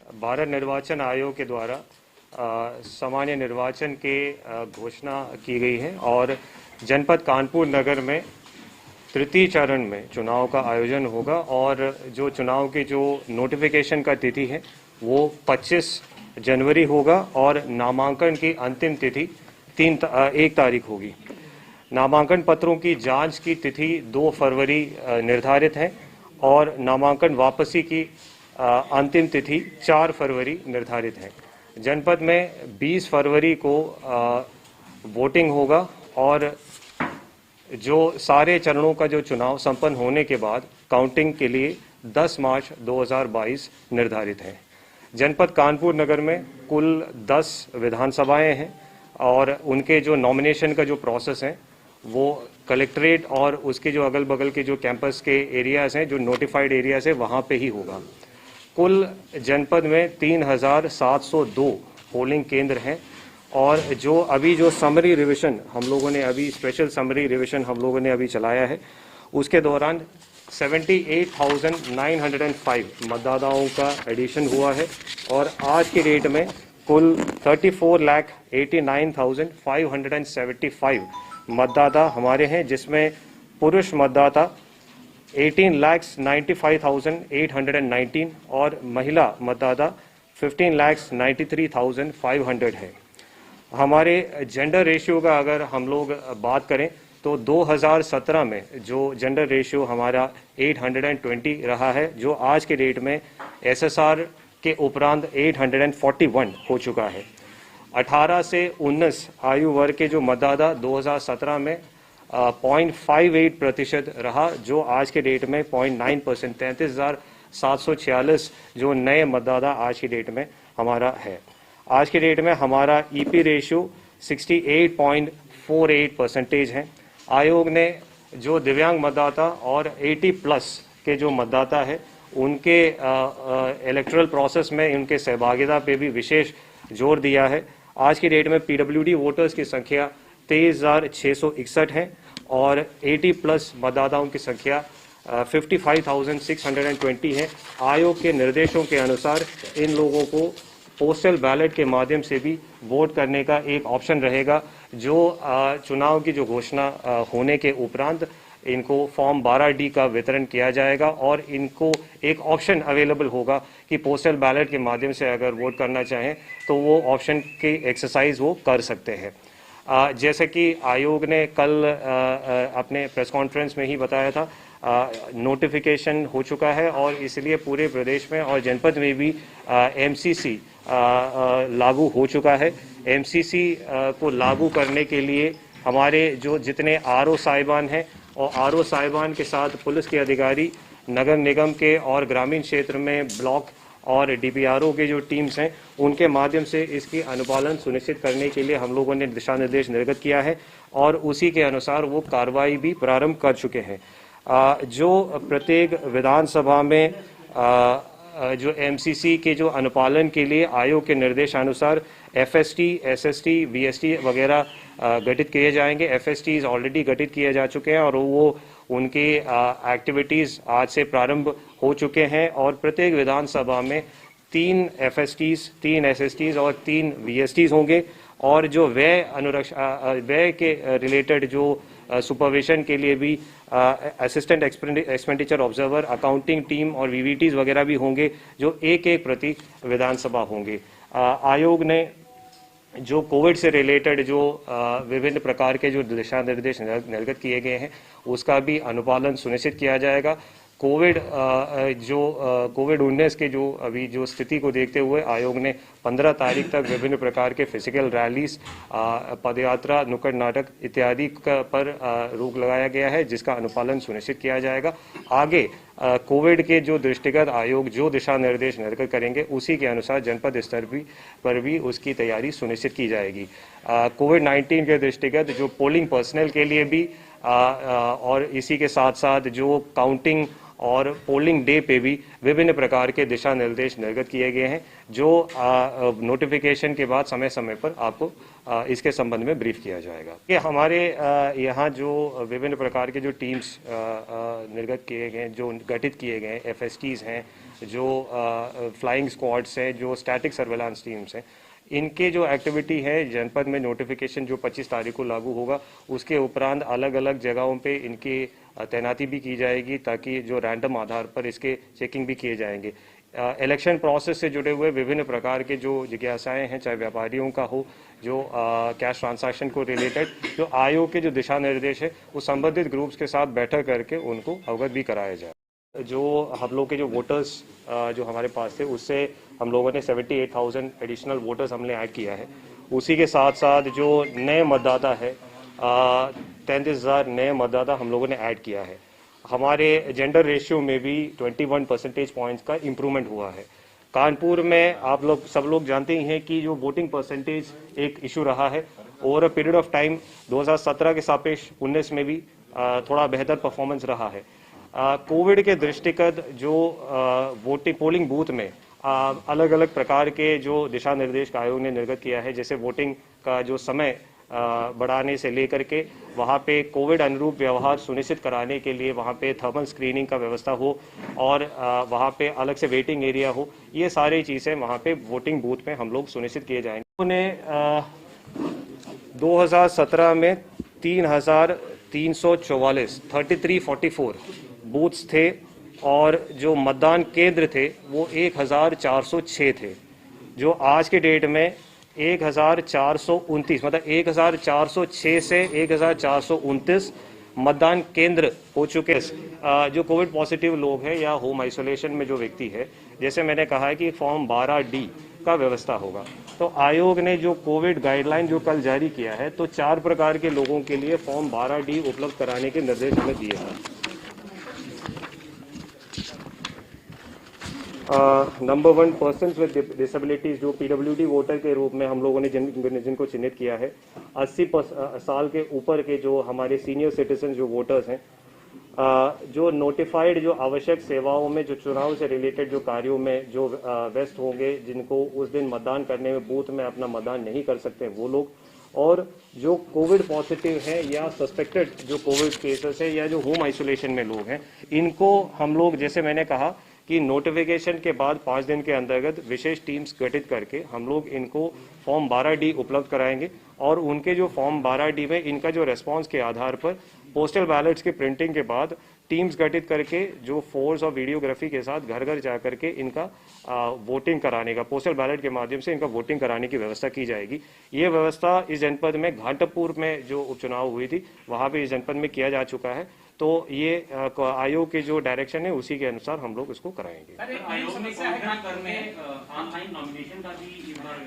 भारत निर्वाचन आयोग के द्वारा सामान्य निर्वाचन के घोषणा की गई है और जनपद कानपुर नगर में तृतीय चरण में चुनाव का आयोजन होगा और जो चुनाव की जो नोटिफिकेशन का तिथि है वो 25 जनवरी होगा और नामांकन की अंतिम तिथि 1 तारीख होगी। नामांकन पत्रों की जांच की तिथि 2 फरवरी निर्धारित है और नामांकन वापसी की अंतिम तिथि 4 फरवरी निर्धारित है। जनपद में 20 फरवरी को वोटिंग होगा और जो सारे चरणों का जो चुनाव संपन्न होने के बाद काउंटिंग के लिए 10 मार्च 2022 निर्धारित है। जनपद कानपुर नगर में कुल 10 विधानसभाएं हैं और उनके जो नॉमिनेशन का जो प्रोसेस है वो कलेक्ट्रेट और उसके जो अगल बगल के जो कैंपस के एरियाज हैं, जो नोटिफाइड एरियाज है, वहाँ पे ही होगा। कुल जनपद में 3702 पोलिंग केंद्र हैं और जो समरी रिविजन हम लोगों ने अभी स्पेशल समरी रिविजन हम लोगों ने अभी चलाया है उसके दौरान 78,905 मतदाताओं का एडिशन हुआ है और आज की डेट में कुल 34,89,575 मतदाता हमारे हैं, जिसमें पुरुष मतदाता 18,95,819 और महिला मतदाता 15,93,500 है। हमारे जेंडर रेशियो का अगर हम लोग बात करें तो 2017 में जो जेंडर रेशियो हमारा 820 रहा है, जो आज के डेट में एसएसआर के उपरांत 841 हो चुका है। 18 से 19 आयु वर्ग के जो मतदाता 2017 में 0.58% रहा, जो आज के डेट में 0.9%, 33,746 जो नए मतदाता आज की डेट में हमारा है। आज के डेट में हमारा ईपी रेशियो 68.48% है। आयोग ने जो दिव्यांग मतदाता और 80 प्लस के जो मतदाता है उनके इलेक्टोरल प्रोसेस में उनके सहभागिता पे भी विशेष जोर दिया है। आज की डेट में पीडब्ल्यूडी वोटर्स की संख्या 23,661 है और 80 प्लस मतदाताओं की संख्या 55,620 है। आयोग के निर्देशों के अनुसार इन लोगों को पोस्टल बैलेट के माध्यम से भी वोट करने का एक ऑप्शन रहेगा। जो चुनाव की जो घोषणा होने के उपरांत इनको फॉर्म 12D का वितरण किया जाएगा और इनको एक ऑप्शन अवेलेबल होगा कि पोस्टल बैलेट के माध्यम से अगर वोट करना चाहें तो वो ऑप्शन की एक्सरसाइज वो कर सकते हैं। जैसे कि आयोग ने कल अपने प्रेस कॉन्फ्रेंस में ही बताया था, नोटिफिकेशन हो चुका है और इसलिए पूरे प्रदेश में और जनपद में भी एमसीसी लागू हो चुका है। एमसीसी को लागू करने के लिए हमारे जो जितने आरओ साहिबान हैं और आरओ साहिबान के साथ पुलिस के अधिकारी, नगर निगम के और ग्रामीण क्षेत्र में ब्लॉक और डीपीआरओ के जो टीम्स हैं उनके माध्यम से इसकी अनुपालन सुनिश्चित करने के लिए हम लोगों ने दिशा निर्देश निर्गत किया है और उसी के अनुसार वो कार्रवाई भी प्रारंभ कर चुके हैं। जो प्रत्येक विधानसभा में जो एमसीसी के जो अनुपालन के लिए आयोग के निर्देशानुसार एफएसटी, एसएसटी, वीएसटी वगैरह गठित किए जाएंगे। एफएसटीज ऑलरेडी गठित किए जा चुके हैं और वो उनकी एक्टिविटीज़ आज से प्रारंभ हो चुके हैं और प्रत्येक विधानसभा में 3 एफएसटीज, 3 एसएसटीज और 3 वीएसटीज होंगे और जो व्यय के रिलेटेड जो सुपरविजन के लिए भी assistant expenditure observer, accounting team और वीवीटीज वगैरह भी होंगे, जो एक प्रति विधानसभा होंगे। आयोग ने जो कोविड से रिलेटेड जो विभिन्न प्रकार के जो दिशा निर्देश निर्गत किए गए हैं उसका भी अनुपालन सुनिश्चित किया जाएगा। कोविड-19 के जो अभी जो स्थिति को देखते हुए आयोग ने 15 तारीख तक विभिन्न प्रकार के फिजिकल रैलीज, पदयात्रा, नुक्कड़ नाटक इत्यादि पर रोक लगाया गया है, जिसका अनुपालन सुनिश्चित किया जाएगा। आगे कोविड के जो दृष्टिगत आयोग जो दिशा निर्देश निर्गत करेंगे उसी के अनुसार जनपद स्तर पर भी उसकी तैयारी सुनिश्चित की जाएगी। कोविड-19 के दृष्टिगत जो पोलिंग पर्सनल के लिए भी और इसी के साथ साथ जो काउंटिंग और पोलिंग डे पे भी विभिन्न प्रकार के दिशा निर्देश निर्गत किए गए हैं, जो नोटिफिकेशन के बाद समय समय पर आपको इसके संबंध में ब्रीफ किया जाएगा। ये हमारे यहाँ जो विभिन्न प्रकार के जो टीम्स निर्गत किए गए, जो गठित किए गए, एफएसटीज हैं, जो फ्लाइंग स्क्वाड्स हैं, जो स्टैटिक सर्वेलांस टीम्स हैं, इनके जो एक्टिविटी है जनपद में नोटिफिकेशन जो 25 तारीख को लागू होगा, उसके उपरांत अलग अलग जगहों पे इनकी तैनाती भी की जाएगी ताकि जो रैंडम आधार पर इसके चेकिंग भी किए जाएंगे। इलेक्शन प्रोसेस से जुड़े हुए विभिन्न प्रकार के जो जिज्ञासाएं हैं, चाहे व्यापारियों का हो, जो कैश ट्रांसैक्शन को रिलेटेड जो आयोग के जो दिशा निर्देश है, वो संबंधित ग्रुप्स के साथ बैठक करके उनको अवगत भी कराया जाए। जो हम लोग के जो वोटर्स जो हमारे पास थे, उससे हम लोगों ने 78,000 एडिशनल वोटर्स हमने ऐड किया है। उसी के साथ साथ जो नए मतदाता है, 33,000 नए मतदाता हम लोगों ने ऐड किया है। हमारे जेंडर रेशियो में भी 21 परसेंटेज पॉइंट्स का इम्प्रूवमेंट हुआ है। कानपुर में आप लोग सब लोग जानते ही हैं कि जो वोटिंग परसेंटेज एक इशू रहा है, over a period of time 2017 के सापेक्ष 19 में भी थोड़ा बेहतर परफॉर्मेंस रहा है। कोविड के दृष्टिगत जो वोटिंग पोलिंग बूथ में अलग अलग प्रकार के जो दिशा निर्देश का आयोग ने निर्गत किया है, जैसे वोटिंग का जो समय बढ़ाने से लेकर के वहाँ पे कोविड अनुरूप व्यवहार सुनिश्चित कराने के लिए वहाँ पे थर्मल स्क्रीनिंग का व्यवस्था हो और वहाँ पे अलग से वेटिंग एरिया हो, ये सारी चीज़ें वहाँ पे वोटिंग बूथ में हम लोग सुनिश्चित किए जाएंगे। उन्होंने 2017 में 3,344 3344 बूथ्स थे और जो मतदान केंद्र थे वो 1,406 थे, जो आज के डेट में 1,429 मतलब 1,406 से 1,429 मतदान केंद्र हो चुके हैं। जो कोविड पॉजिटिव लोग हैं या होम आइसोलेशन में जो व्यक्ति है, जैसे मैंने कहा है कि फॉर्म 12D का व्यवस्था होगा, तो आयोग ने जो कोविड गाइडलाइन जो कल जारी किया है, तो 4 प्रकार के लोगों के लिए फॉर्म 12D उपलब्ध कराने के निर्देश हमें दिए हैं। नंबर 1 पर्सन विद डिसेबिलिटीज जो PWD वोटर के रूप में हम लोगों ने जिनको चिन्हित किया है, 80 साल के ऊपर के जो हमारे सीनियर सिटीजन जो वोटर्स हैं, जो नोटिफाइड जो आवश्यक सेवाओं में जो चुनाव से रिलेटेड जो कार्यों में जो व्यस्त होंगे, जिनको उस दिन मतदान करने में बूथ में अपना मतदान नहीं कर सकते वो लोग, और जो कोविड पॉजिटिव हैं या सस्पेक्टेड जो कोविड केसेस है या जो होम आइसोलेशन में लोग हैं, इनको हम लोग जैसे मैंने कहा कि नोटिफिकेशन के बाद 5 दिन के अंतर्गत विशेष टीम्स गठित करके हम लोग इनको फॉर्म 12D उपलब्ध कराएंगे और उनके जो फॉर्म 12D में इनका जो रेस्पॉन्स के आधार पर पोस्टल बैलेट्स की प्रिंटिंग के बाद टीम्स गठित करके जो फोर्स और वीडियोग्राफी के साथ घर घर जा करके इनका वोटिंग कराने का, पोस्टल बैलेट के माध्यम से इनका वोटिंग कराने की व्यवस्था की जाएगी। ये व्यवस्था इस जनपद में घाटमपुर में जो उपचुनाव हुई थी वहाँ पे इस जनपद में किया जा चुका है, तो ये आयोग के जो डायरेक्शन है उसी के अनुसार हम लोग इसको कराएंगे।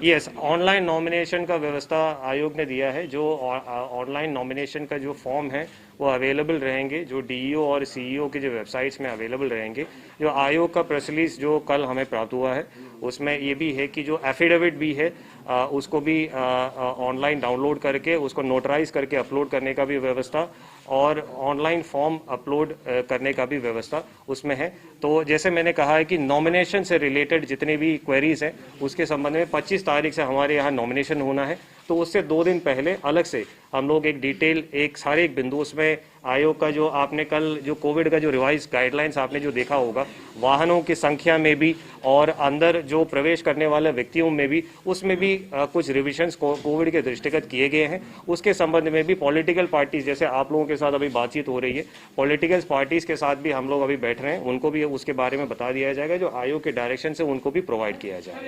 यस, ऑनलाइन नॉमिनेशन का व्यवस्था आयोग ने दिया है। जो ऑनलाइन नॉमिनेशन का जो फॉर्म है वो अवेलेबल रहेंगे, जो DEO और CEO के जो वेबसाइट्स में अवेलेबल रहेंगे। जो आयोग का प्रेस रिलीज जो कल हमें प्राप्त हुआ है उसमें ये भी है कि जो एफिडेविट भी है उसको भी ऑनलाइन डाउनलोड करके उसको नोटराइज करके अपलोड करने का भी व्यवस्था और ऑनलाइन फॉर्म अपलोड करने का भी व्यवस्था उसमें है। तो जैसे मैंने कहा है कि नॉमिनेशन से रिलेटेड जितने भी क्वेरीज हैं उसके संबंध में 25 तारीख से हमारे यहाँ नॉमिनेशन होना है, तो उससे 2 दिन पहले अलग से हम लोग एक डिटेल एक बिंदु उसमें आयोग का जो आपने कल जो कोविड का जो रिवाइज गाइडलाइंस आपने जो देखा होगा, वाहनों की संख्या में भी और अंदर जो प्रवेश करने वाले व्यक्तियों में भी उसमें भी कुछ रिविजन्स कोविड के दृष्टिगत किए गए हैं। उसके संबंध में भी पॉलिटिकल पार्टीज जैसे आप लोगों के साथ अभी बातचीत हो रही है, पॉलिटिकल पार्टीज के साथ भी हम लोग अभी बैठ रहे हैं, उनको भी उसके बारे में बता दिया जाएगा, जो आयोग के डायरेक्शन से उनको भी प्रोवाइड किया जाएगा।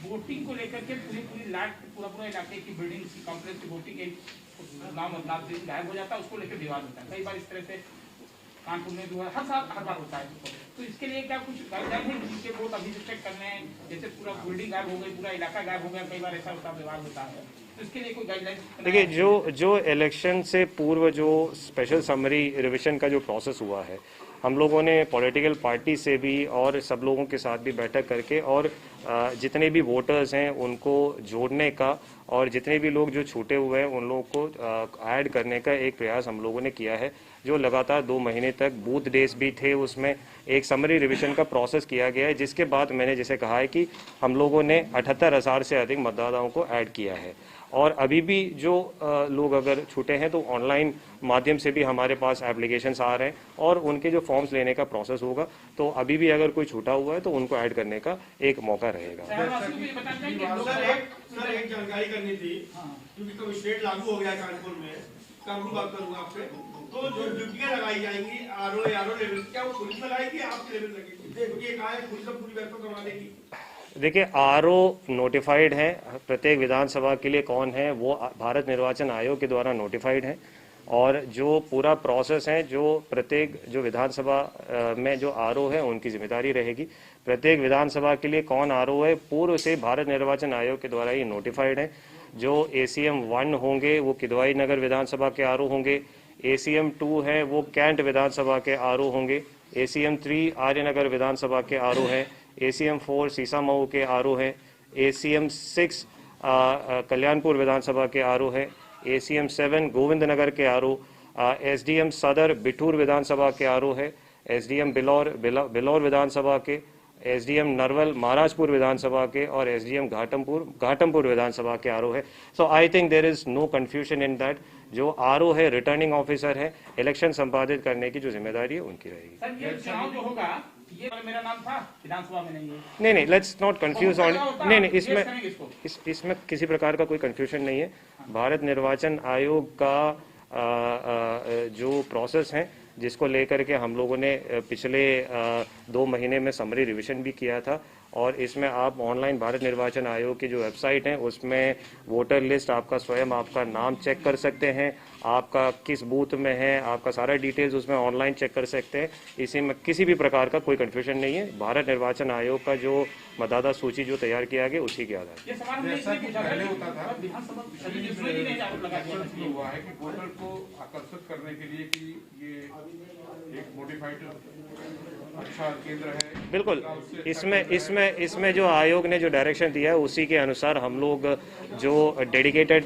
वोटिंग को लेकर के पूरा इलाके की बिल्डिंग कॉम्प्लेक्स की वोटिंग के नाम गायब हो जाता है, उसको लेकर विवाद होता है। कई बार इस तरह से कानपुर में भी हर बार होता है। तो इसके लिए क्या कुछ गाइडलाइन है जिसके वोट अभी चेक करने हैं, जैसे पूरा बिल्डिंग गायब हो गई, पूरा इलाका गायब हो गया, कई बार ऐसा होता विवाद होता है, तो इसके लिए कोई गाइडलाइन? देखिए, जो इलेक्शन से पूर्व जो स्पेशल समरी रिविजन का जो प्रोसेस हुआ है, हम लोगों ने पॉलिटिकल पार्टी से भी और सब लोगों के साथ भी बैठक करके और जितने भी वोटर्स हैं उनको जोड़ने का और जितने भी लोग जो छूटे हुए हैं उन लोगों को ऐड करने का एक प्रयास हम लोगों ने किया है। जो लगातार 2 महीने तक बूथ डेज भी थे, उसमें एक समरी रिविजन का प्रोसेस किया गया है, जिसके बाद मैंने जैसे कहा है कि हम लोगों ने 78,000 से अधिक मतदाताओं को ऐड किया है और अभी भी जो लोग अगर छूटे हैं तो ऑनलाइन माध्यम से भी हमारे पास एप्लीकेशंस आ रहे हैं और उनके जो फॉर्म्स लेने का प्रोसेस होगा, तो अभी भी अगर कोई छूटा हुआ है तो उनको ऐड करने का एक मौका रहेगा। सर एक जानकारी करनी थी, क्योंकि कमिश्नरेट लागू हो गया कानपुर में, कानपुर बात करूंगा आपसे, तो जो ड्यूटियां लगाई जाएंगी आरओ लेवल, क्या वो पुलिस लगाएगी आपके लेवल लगेगी? क्योंकि ये कहा है पुलिस पूरी व्यवस्था करवा देगी। देखिए, आरओ नोटिफाइड है प्रत्येक विधानसभा के लिए, कौन है वो भारत निर्वाचन आयोग के द्वारा नोटिफाइड है, और जो पूरा प्रोसेस है जो प्रत्येक जो विधानसभा में जो आरओ है उनकी जिम्मेदारी रहेगी। प्रत्येक विधानसभा के लिए कौन आरओ है पूर्व से भारत निर्वाचन आयोग के द्वारा ही नोटिफाइड है। जो ACM 1 होंगे वो किदवाई नगर विधानसभा के आरओ होंगे, ACM 2 है वो कैंट विधानसभा के आरओ होंगे, ACM 3 आर्यनगर विधानसभा के आरओ है, ACM 4 सीसामऊ के आरओ है, ACM 6 कल्याणपुर विधानसभा के आरओ है, ACM 7 गोविंद नगर के आरओ, SDM सदर बिठूर विधानसभा के आरओ है, SDM बिलौर विधानसभा के, SDM नरवल महाराजपुर विधानसभा के, और SDM घाटमपुर विधानसभा के आरओ है। So I think there is no confusion in that. जो आरओ है रिटर्निंग ऑफिसर है, इलेक्शन संपादित करने की जो जिम्मेदारी है उनकी रहेगी। सर ये चुनाव जो होगा, ये मेरा नाम था विधानसभा में नहीं है। नहीं, लेट्स नॉट कंफ्यूज ऑन। नहीं, इसमें किसी प्रकार का कोई कंफ्यूजन नहीं है। भारत निर्वाचन आयोग का जो प्रोसेस है जिसको लेकर के हम लोगों ने पिछले 2 महीने में समरी रिवीजन भी किया था, और इसमें आप ऑनलाइन भारत निर्वाचन आयोग की जो वेबसाइट है उसमें वोटर लिस्ट आपका स्वयं आपका नाम चेक कर सकते हैं, आपका किस बूथ में है, आपका सारा डिटेल्स उसमें ऑनलाइन चेक कर सकते हैं। इसी में किसी भी प्रकार का कोई कंफ्यूजन नहीं है। भारत निर्वाचन आयोग का जो मतदाता सूची जो तैयार किया गया उसी के आधार ये सवाल हमने इसलिए पूछा पहले होता था विधानसभा यूजुअली नहीं आरोप लगा दिया ये हुआ है कि वोटर को आकर्षित करने के लिए कि ये एक मोडिफाइड अच्छा केंद्र है। बिल्कुल, इसमें जो आयोग ने जो डायरेक्शन दिया है उसी के अनुसार हम लोग जो डेडिकेटेड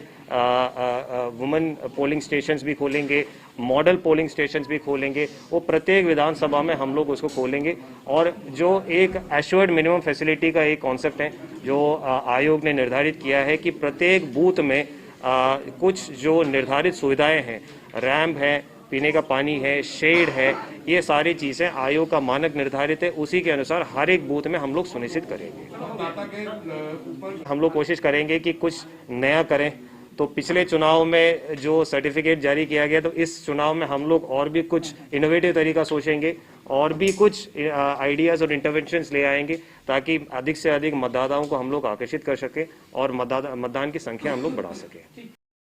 वुमेन पोलिंग स्टेशंस भी खोलेंगे, मॉडल पोलिंग स्टेशंस भी खोलेंगे, वो प्रत्येक विधानसभा में हम लोग उसको खोलेंगे। और जो एक एश्योर्ड मिनिमम फैसिलिटी का एक कॉन्सेप्ट है जो आयोग ने निर्धारित किया है कि प्रत्येक बूथ में कुछ जो निर्धारित सुविधाएं हैं, रैंप है, पीने का पानी है, शेड है, ये सारी चीजें आयोग का मानक निर्धारित है, उसी के अनुसार हर एक बूथ में हम लोग सुनिश्चित करेंगे। हम लोग कोशिश करेंगे कि कुछ नया करें। तो पिछले चुनाव में जो सर्टिफिकेट जारी किया गया, तो इस चुनाव में हम लोग और भी कुछ इनोवेटिव तरीका सोचेंगे और भी कुछ आइडियाज और इंटरवेंशंस ले आएंगे ताकि अधिक से अधिक मतदाताओं को हम लोग आकर्षित कर सके और मतदान की संख्या हम लोग बढ़ा सके।